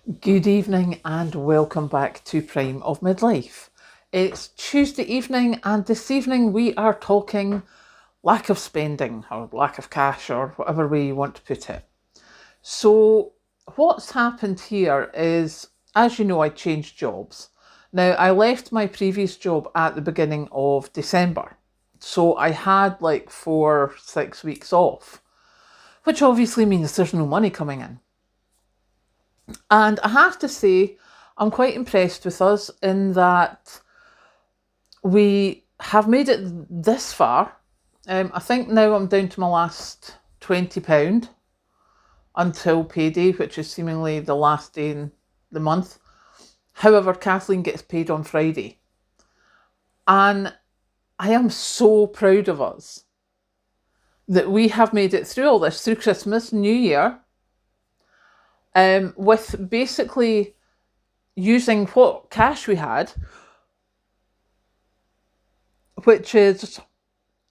Good evening and welcome back to Prime of Midlife. It's Tuesday evening, and this evening we are talking lack of spending or lack of cash or whatever way you want to put it. So, what's happened here is, as you know, I changed jobs. Now, I left my previous job at the beginning of December. So, I had like 4-6 weeks off, which obviously means there's no money coming in. And I have to say, I'm quite impressed with us in that we have made it this far. I think now I'm down to my last £20 until payday, which is seemingly the last day in the month. However, Kathleen gets paid on Friday. And I am so proud of us that we have made it through all this, through Christmas, New Year, with basically using what cash we had, which is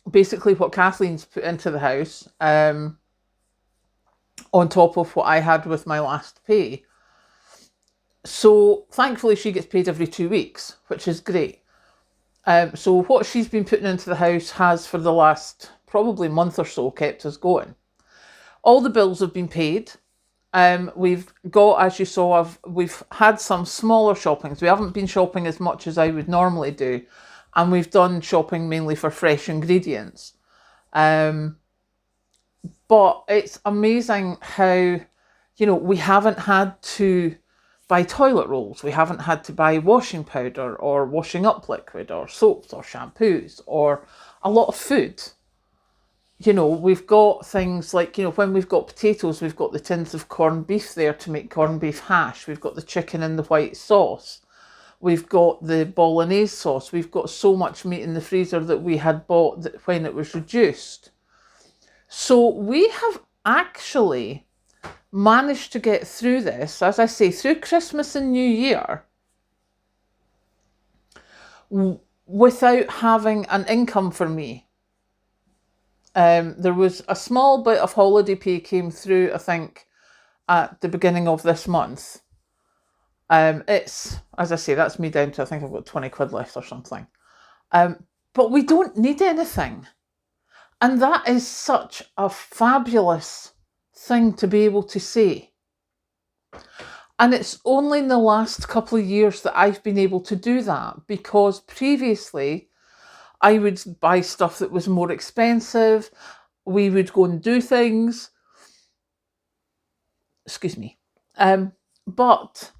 basically what Kathleen's put into the house, on top of what I had with my last pay. So thankfully she gets paid every 2 weeks, which is great. So what she's been putting into the house has, for the last probably month or so, kept us going. All the bills have been paid. We've got, as you saw, we've had some smaller shoppings. We haven't been shopping as much as I would normally do, and we've done shopping mainly for fresh ingredients. But it's amazing how, we haven't had to buy toilet rolls. We haven't had to buy washing powder or washing up liquid or soaps or shampoos or a lot of food. We've got things like, when we've got potatoes, we've got the tins of corned beef there to make corned beef hash. We've got the chicken in the white sauce. We've got the bolognese sauce. We've got so much meat in the freezer that we had bought when it was reduced. So we have actually managed to get through this, as I say, through Christmas and New Year, without having an income for me. There was a small bit of holiday pay came through, I think, at the beginning of this month. It's, as I say, that's me down to, I think I've got 20 quid left or something. But we don't need anything. And that is such a fabulous thing to be able to say. And it's only in the last couple of years that I've been able to do that, because previously I would buy stuff that was more expensive. We would go and do things. Excuse me. But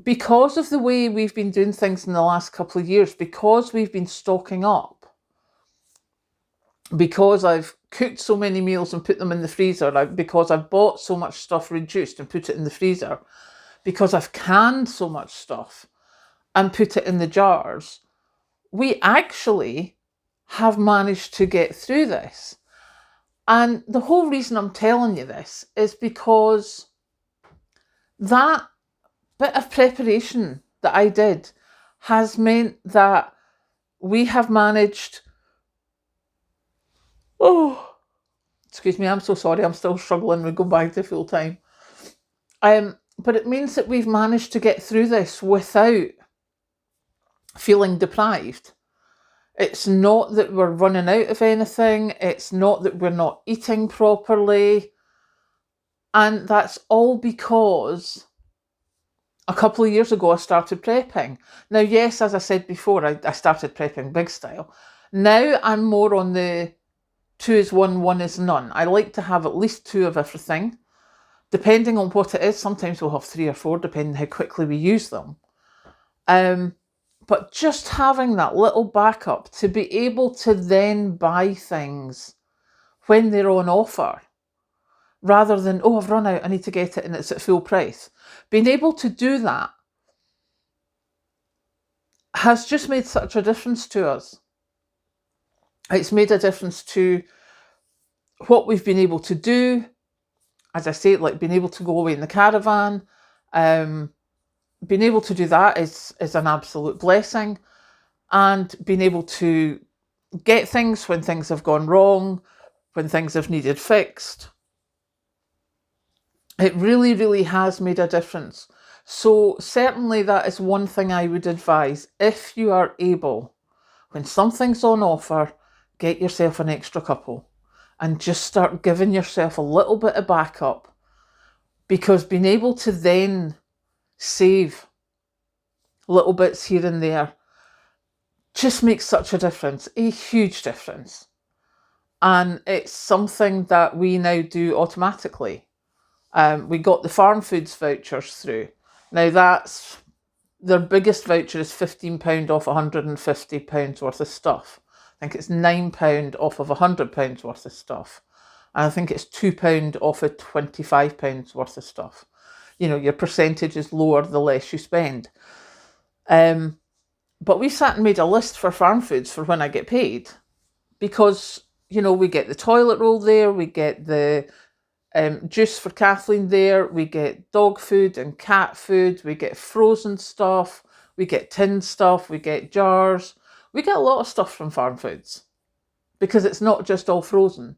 because of the way we've been doing things in the last couple of years, because we've been stocking up, because I've cooked so many meals and put them in the freezer, because I've bought so much stuff reduced and put it in the freezer, because I've canned so much stuff and put it in the jars, we actually have managed to get through this. And the whole reason I'm telling you this is because that bit of preparation that I did has meant that we have managed... Oh, excuse me, I'm so sorry, I'm still struggling with going back to full time. But it means that we've managed to get through this without feeling deprived. It's not that we're running out of anything. It's not that we're not eating properly. And that's all because a couple of years ago I started prepping. Now, yes, as I said before, I started prepping big style. Now I'm more on the 2 is 1, 1 is none. I like to have at least 2 of everything. Depending on what it is, sometimes we'll have 3 or 4, depending how quickly we use them. But just having that little backup to be able to then buy things when they're on offer, rather than, oh, I've run out, I need to get it and it's at full price. Being able to do that has just made such a difference to us. It's made a difference to what we've been able to do. As I say, like being able to go away in the caravan, being able to do that is an absolute blessing. And being able to get things when things have gone wrong, when things have needed fixed. It really, really has made a difference. So certainly that is one thing I would advise. If you are able, when something's on offer, get yourself an extra couple and just start giving yourself a little bit of backup, because being able to then save little bits here and there just makes such a difference, a huge difference. And it's something that we now do automatically. We got the farm foods vouchers through. Now that's their biggest voucher is £15 off £150 worth of stuff. I think it's £9 off of £100 worth of stuff. And I think it's £2 off of £25 worth of stuff. You know, your percentage is lower the less you spend. But we sat and made a list for farm foods for when I get paid, because, you know, we get the toilet roll there, we get the juice for Kathleen there, we get dog food and cat food, we get frozen stuff, we get tinned stuff, we get jars. We get a lot of stuff from farm foods because it's not just all frozen.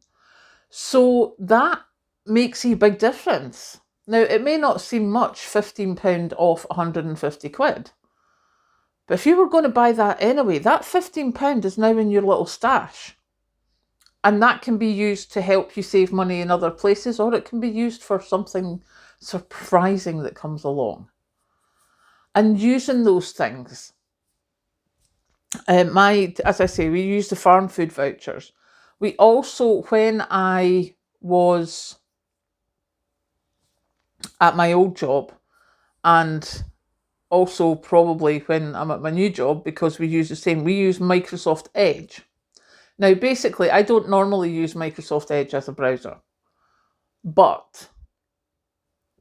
So that makes a big difference. Now, it may not seem much, £15 off 150 quid. But if you were going to buy that anyway, that £15 is now in your little stash. And that can be used to help you save money in other places, or it can be used for something surprising that comes along. And using those things. As I say, we use the farm food vouchers. We also, when I was at my old job, and also probably when I'm at my new job, because we use the same, we use Microsoft Edge. Now, basically, I don't normally use Microsoft Edge as a browser, but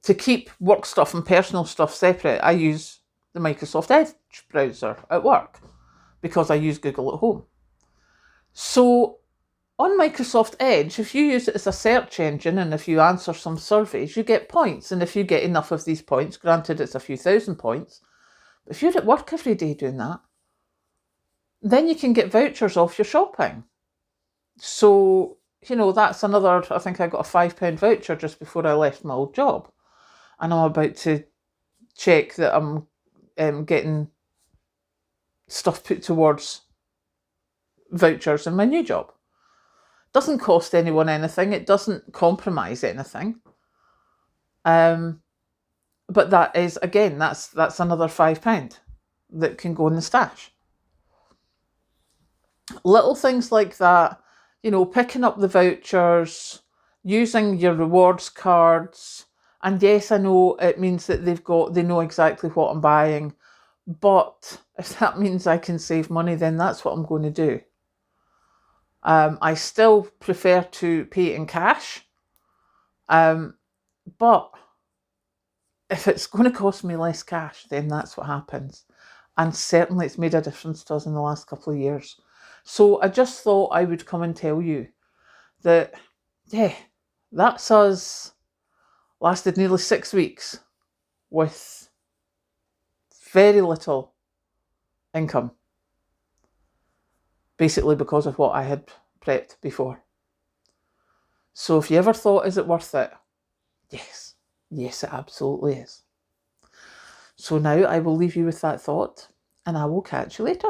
to keep work stuff and personal stuff separate, I use the Microsoft Edge browser at work because I use Google at home. So on Microsoft Edge, if you use it as a search engine and if you answer some surveys, you get points. And if you get enough of these points, granted it's a few thousand points, but if you're at work every day doing that, then you can get vouchers off your shopping. So, you know, that's another, I think I got a £5 voucher just before I left my old job. And I'm about to check that I'm getting stuff put towards vouchers in my new job. Doesn't cost anyone anything. It doesn't compromise anything. But that is, again, that's another £5 that can go in the stash. Little things like that, you know, picking up the vouchers, using your rewards cards. And yes, I know it means that they know exactly what I'm buying. But if that means I can save money, then that's what I'm going to do. I still prefer to pay in cash. But if it's going to cost me less cash, then that's what happens. And certainly it's made a difference to us in the last couple of years. So I just thought I would come and tell you that, yeah, that's us. Lasted nearly 6 weeks with very little income. Basically because of what I had prepped before. So if you ever thought, is it worth it? Yes. Yes, it absolutely is. So now I will leave you with that thought, and I will catch you later.